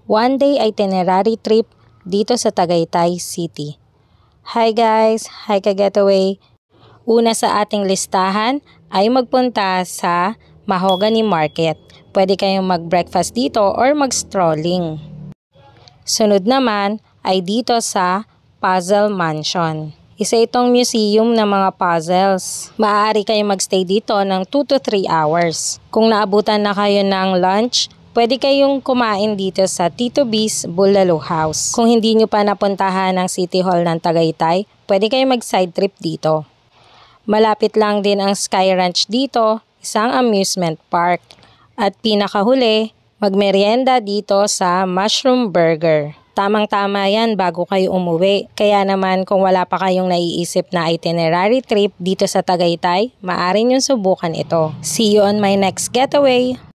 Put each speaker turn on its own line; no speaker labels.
One-day itinerary trip dito sa Tagaytay City. Hi guys! Hi ka-getaway! Una sa ating listahan ay magpunta sa Mahogany Market. Pwede kayong mag-breakfast dito or mag-strolling. Sunod naman ay dito sa Puzzle Mansion. Isa itong museum ng mga puzzles. Maaari kayong magstay dito ng 2 to 3 hours. Kung naabutan na kayo ng lunch, pwede kayong kumain dito sa Tito B's Bulalo House. Kung hindi nyo pa napuntahan ang City Hall ng Tagaytay, pwede kayong mag-side trip dito. Malapit lang din ang Sky Ranch dito, isang amusement park. At pinakahuli, magmerienda dito sa Mushroom Burger. Tamang-tama yan bago kayo umuwi. Kaya naman kung wala pa kayong naiisip na itinerary trip dito sa Tagaytay, maaari nyo subukan ito. See you on my next getaway!